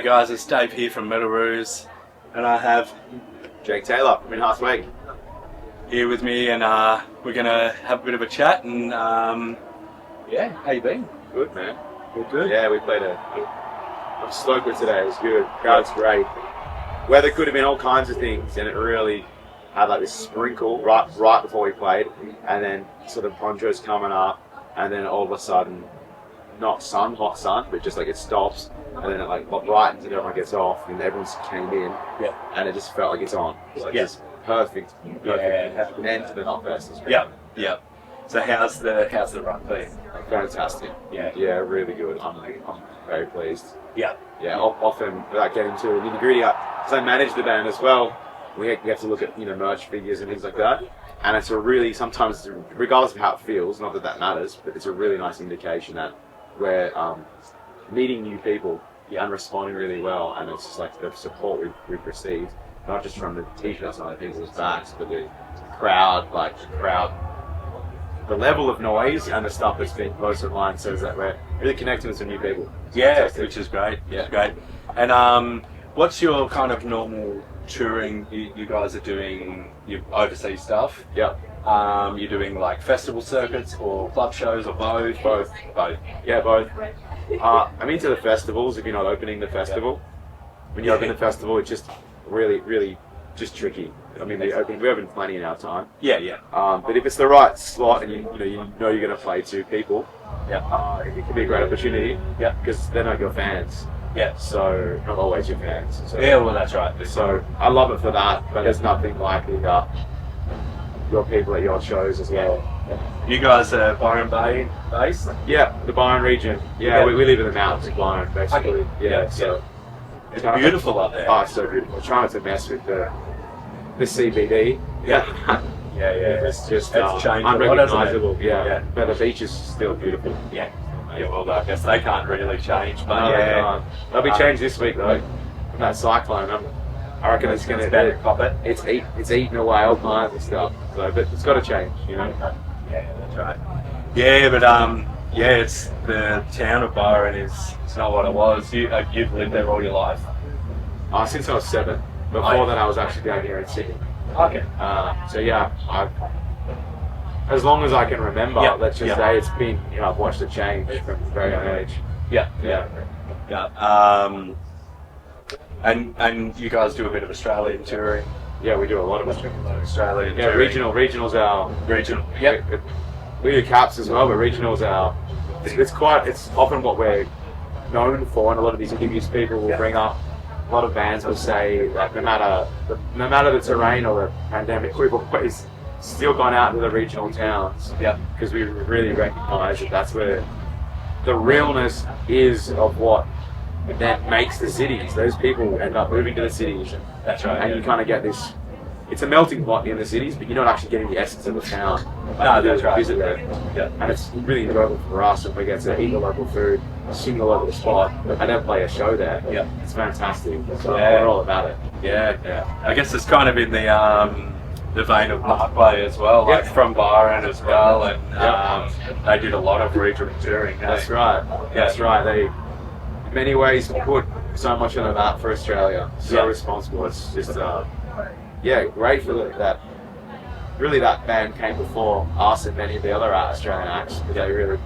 G'day guys, it's Dave here from Metal Roos, and I have Jake Taylor from Half Week here with me, and we're gonna have a bit of a chat. And yeah, how you been? Good, man. Good. Yeah, we played I'm stoked with today. It was good. Crowd's great. Weather could have been all kinds of things, and it really had like this sprinkle right before we played, and then sort of ponchos coming up, and then all of a sudden, not hot sun, but just like it stops, and then it like brightens and everyone gets off, and everyone's came in, and it just felt like it's on. It's like this perfect end to the Knotfest. Yeah. So how's the run been? Fantastic. Yeah, really good. I'm very pleased. Yeah. Often without getting too nitty gritty, because I manage the band as well, we have to look at merch figures and things like that. And it's a really, sometimes, regardless of how it feels, not that matters, but it's a really nice indication that we're meeting new people and responding really well. And it's just like the support we've received, not just from the t-shirts and other people's backs, but the crowd, the level of noise and the stuff that's been posted online says that we're really connecting with some new people. Yeah, which is great. Yeah, great. And what's your kind of normal touring? You guys are doing your overseas stuff. Yeah. You're doing like festival circuits or club shows or both? Both. Yeah, both. I'm into the festivals if you're not opening the festival. When you open the festival, it's just really just tricky. I mean, we open plenty in our time. Yeah. But if it's the right slot and you know you're going to play to people, it can be a great opportunity. Yeah. Because they're not your fans. Yeah. So not always your fans. So, yeah, well that's right. So I love it for that, but there's nothing like your people at your shows as well. You guys are Byron Bay based? Yeah, the Byron region. Yeah, we live in the mountains of Byron, basically. Okay. Yeah, so it's beautiful up there. Oh, it's so beautiful. We're trying to mess with the CBD. Yeah. It's just changed unrecognizable. Yeah. But the beach is still beautiful. Yeah, well, I guess they can't really change, but no, they'll be changed this week though. From that cyclone, I reckon it's going to cop it. It's eating away all kinds of stuff. So, but it's got to change, Yeah, that's right. Yeah, but it's the town of Byron it's not what it was. You've lived there all your life. Since I was 7. Before that, I was actually down here in Sydney. Okay. So yeah, as long as I can remember, let's just say it's been, I've watched it change from a very young age. Yeah. And you guys do a bit of Australian touring. Yeah, we do a lot of Australian touring. touring. Regional's our regional. We do caps as well, but regional's our. It's often what we're known for, and a lot of these interviews people will bring up. A lot of bands will say that no matter the terrain or the pandemic, we've always still gone out to the regional towns. Yeah, because we really recognise that that's where the realness is of what that makes the cities. Those people end up moving to the cities. That's right. And you kind of get this. It's a melting pot in the cities, but you're not actually getting the essence of the town. No, that's right. Visit there. Yeah. And it's really enjoyable for us if we get to eat the local food, sing the local spot, and then play a show there. Yeah. It's fantastic. So we're all about it. Yeah. I guess it's kind of in the vein of Parkway as well, like from Byron as well, and they did a lot of regional touring. That's right. They, in many ways, put so much on the map for Australia. So responsible. It's just great for that. Really, that band came before us and many of the other Australian acts. They really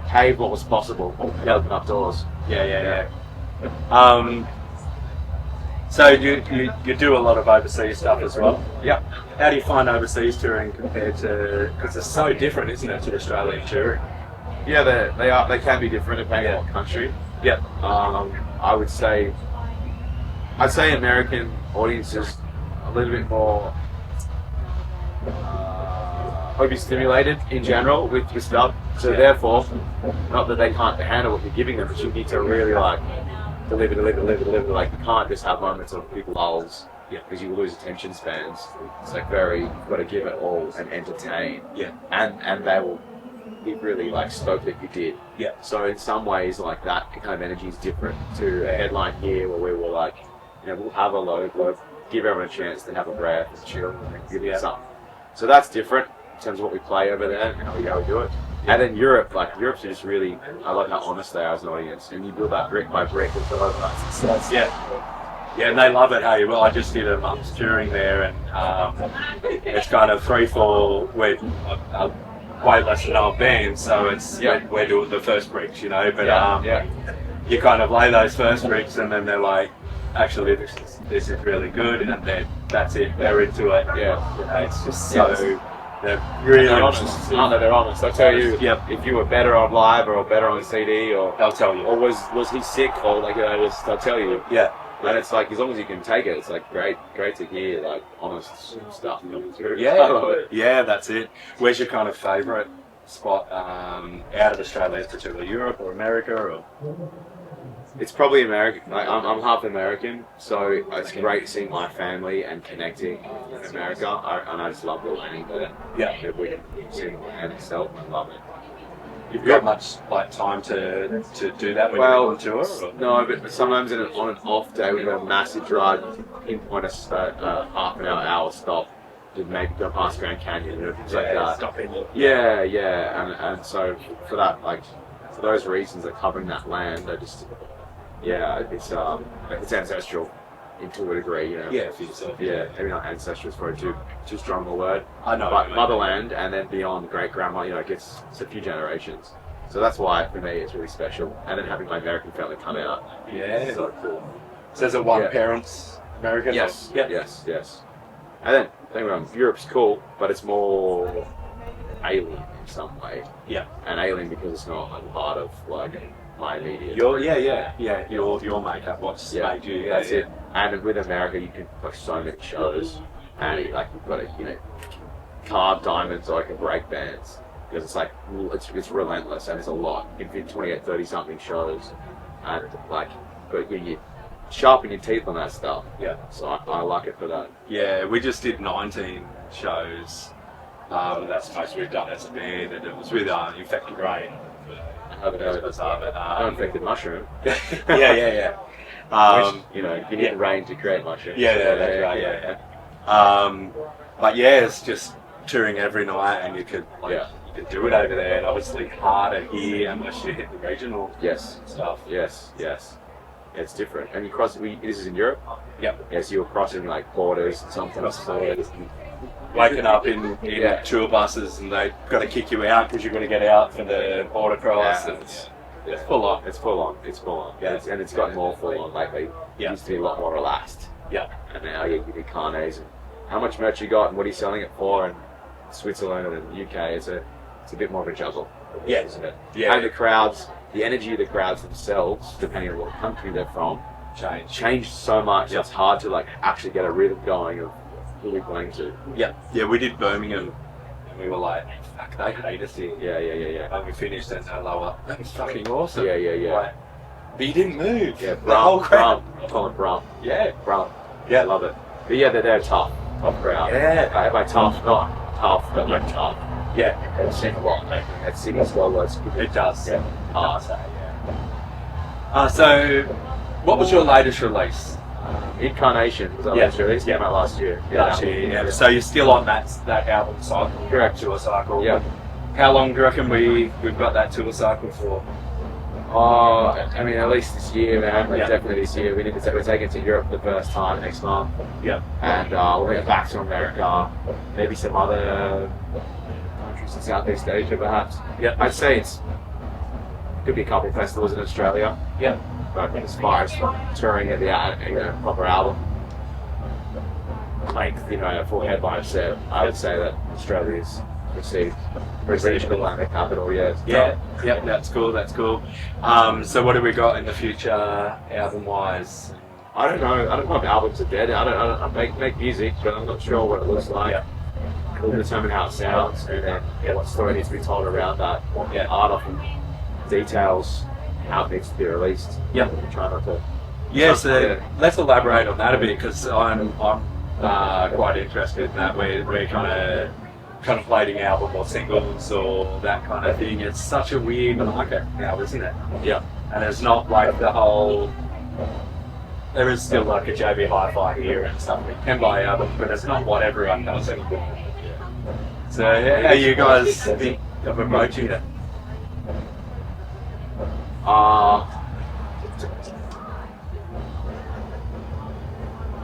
paved what was possible and opened up doors. Yeah. So you do a lot of overseas stuff as well. Yeah. How do you find overseas touring compared to? Because it's so different, isn't it, to Australian touring? Yeah, they can be different depending on what country. Yeah. I'd say American audiences a little bit more overstimulated in general with stuff. So therefore, not that they can't handle what you're giving them, but you need to really deliver. Like, you can't just have moments of big lulls, because you lose attention spans. It's like you've got to give it all and entertain. Yeah. And they will be really stoked that you did. Yeah. So in some ways, that kind of energy is different to a headline here where we were we'll have a load, give everyone a chance to have a breath and chill and give it something. So that's different in terms of what we play over there and how we do it. And then Europe's just really, I like how honest they are as an audience, and you build that brick by brick. It's all over us. Yeah, and they love it. Hey, well, I just did a month's touring there, and it's kind of 3-4 with way less than known bands, so it's we're doing the first bricks, you know. But you kind of lay those first bricks, and then they're like, actually, this is really good, and then that's it. They're into it. Yeah, you know, it's just so. They're really honest. Aren't they? They're honest. They'll tell you if you were better on live or better on CD, or they'll tell you. Or was he sick, or like they'll tell you. Yeah. And it's like, as long as you can take it, it's like great to hear like honest stuff coming through. Yeah, that's it. Where's your kind of favourite spot out of Australia, particularly Europe or America? Or it's probably America. Like, I'm half American, so it's great seeing my family and connecting in America. And I just love the landing there. Yeah, if we can see the land itself, I love it. You've got much like time to do that when you're on tour? Or? No, but sometimes on an off day we have a massive drive, pinpoint a half an hour stop to maybe go past Grand Canyon and things like that. Stop in. And so for that, like for those reasons, of covering that land, it's ancestral. To a degree, you know. Yeah, for yourself. Yeah, maybe not ancestral is probably too strong a word. I know. But motherland, and then beyond great grandma, you know, it's a few generations. So that's why for me it's really special. And then having my American family come out. Yeah. So cool. So is it one parent's American? Yes. Yep. Yes. And then don't get me wrong, Europe's cool, but it's more alien in some way. Yeah. And alien because it's not a part of like my immediate. Your makeup, what's made you. That's it. And with America, you can book so many shows, and like you've got to carve diamonds or break bands because it's like it's relentless and it's a lot. You can fit 28, 30 something shows, and but you sharpen your teeth on that stuff. Yeah. So I like it for that. Yeah, we just did 19 shows. That's the most we've done as a band, and it was with Infected Rain. Infected mushroom. Yeah. Which, you need rain to create mushroom. That's right. Yeah. But yeah, it's just touring every night, and you could do it over there, and obviously harder here unless you hit the regional stuff. Yes. It's different, and you cross. This is in Europe. Yep. Yes, you're crossing like borders, sometimes borders. Waking up in tour buses, and they've got to kick you out because you're going to get out for the border cross. Yeah. It's full on. It's full on. Yeah. And it's gotten more full on lately. It used to be a lot more relaxed. Yeah. And now you do carnets and how much merch you got and what are you selling it for, and Switzerland and the UK it's a bit more of a juggle. Yeah. Isn't it? Yeah. And the crowds, the energy of the crowds themselves, depending on what country they're from, changed so much. It's hard to actually get a rhythm going of who we're playing to. Yeah. Yeah, we did Birmingham. We were like, fuck, they hate us here. Yeah. And we finished and they're like, that was fucking awesome. Yeah. Like, but you didn't move. Yeah, the whole crowd. Call it Brum. Yeah. Brum. Yeah. Love it. But yeah, they're tough crowd. Yeah. By tough, not tough, but like tough. Yeah. It's a lot. That city's well, it does. Yeah. So, what was your latest release? Incarnation was our latest release. Came out last year. Yeah. So you're still on that album cycle? Correct. Tour cycle? Yeah. How long do you reckon we've got that tour cycle for? I mean, at least this year, man. Definitely this year. We're taking it to Europe for the first time next month. Yeah. And we'll get back to America, maybe some other countries in Southeast Asia, perhaps. Yeah. I'd say could be a couple of festivals in Australia. Yeah. But as far as touring at the proper album, a full headliner set, I would say that Australia's received British Columbia capital. Yeah. That's cool. So what have we got in the future, album-wise? I don't know if albums are dead. I make music, but I'm not sure what it looks like. Yeah. We'll determine how it sounds, and then what story needs to be told around that. Yeah. Art often details how it needs to be released. Yeah. Try not to. Yeah, so let's elaborate on that a bit, because I'm quite interested in that. We're kind of contemplating album or singles or that kind of thing. It's such a weird market now, isn't it? Yeah. And it's not like the whole. There is still like a JB Hi-Fi here and stuff. We can buy albums, but it's not what everyone does anymore. So how you guys think of approaching it?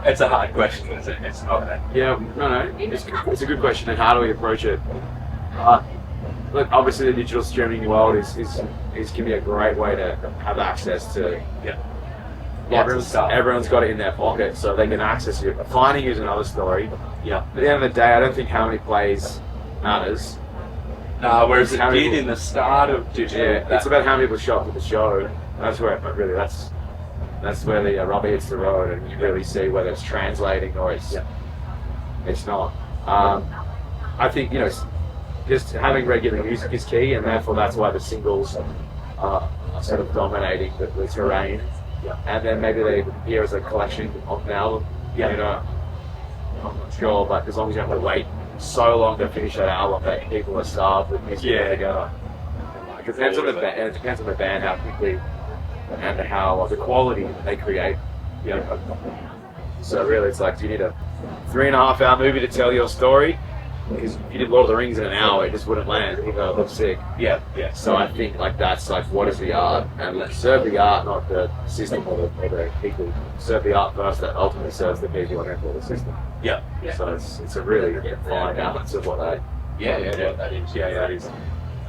It's a hard question, isn't it? It's not that. Yeah, no, it's a good question. And how do we approach it? Look, obviously the digital streaming world can be a great way to have access to. Yeah. Everyone's got it in their pocket, so they can access it. Finding you is another story. Yeah. At the end of the day, I don't think how many plays matters. Whereas it did in the start of digital. Yeah, it's about how many people show up to the show. That's where that's where the rubber hits the road, and you really see whether it's translating or it's not. I think just having regular music is key, and therefore that's why the singles are sort of dominating the terrain. Yeah. And then maybe they appear as a collection of an album. Yeah. I'm not sure, but as long as you have to wait so long to finish that album, that people are starved with music together. It depends on the band. It depends on the band how quickly and how the quality they create. Yeah. So really, it's like, do you need a 3.5-hour movie to tell your story? Because if you did Lord of the Rings in an hour, it just wouldn't land, even though it looks sick. Yeah. So I think that's like, what is the art? And let's serve the art, not the system or the people. Serve the art first, that ultimately serves the people and therefore the system. Yeah. So it's a really fine balance of what they. That is. That is.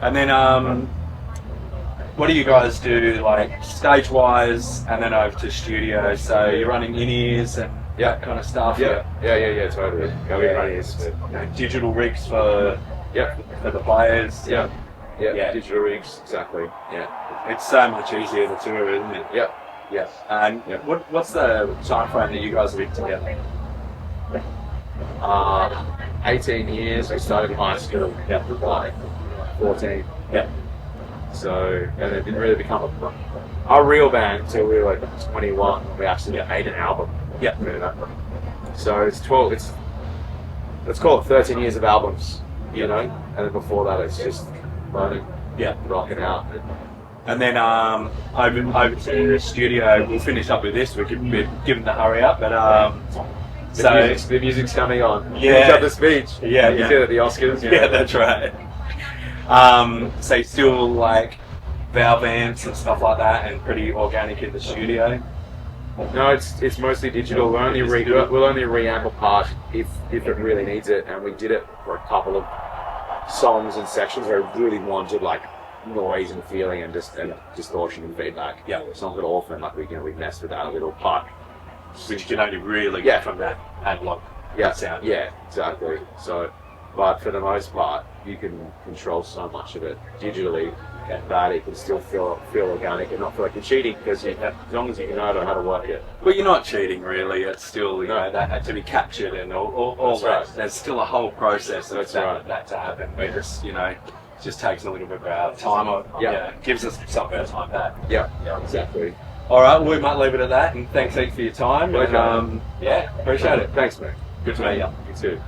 And then, what do you guys do, like stage-wise, and then over to studio? So you're running in-ears and that kind of stuff. Yeah, totally. Digital rigs for the players. Yeah, digital rigs, exactly. Yeah, it's so much easier to tour, isn't it? Yeah. And what's the time frame that you guys have been together? 18 years. We started in high school. Yeah. Like 14. Yeah. So, and it didn't really become a real band until we were like 21 when we actually made an album. Yeah. So it's 12. Let's call it 13 years of albums, and then before that it's just learning, rocking out. And then over to the studio. We'll finish up with this. We're giving the hurry up, but the music's coming on. Yeah. You got the speech. Yeah. You did at the Oscars. Yeah, that's right. So still like valve amps and stuff like that, and pretty organic in the studio. No, it's mostly digital. We'll only reamp a part if it really needs it, and we did it for a couple of songs and sections where we really wanted like noise and feeling and distortion and feedback. Yeah, songs that are often like we messed with that a little part, which you can only really get from that analog sound. Yeah, exactly. So, but for the most part, you can control so much of it digitally. That it can still feel organic and not feel like you're cheating, because as long as you know how to work it. Well, you're not cheating really. It's still that had to be captured and all that. Right. There's still a whole process of that to happen. We just just takes a little bit of time. Gives us some bit of time back. Yeah, exactly. All right, we might leave it at that. And thanks heaps for your time. Pleasure. And, appreciate it. Thanks, mate. Good to meet you. You too.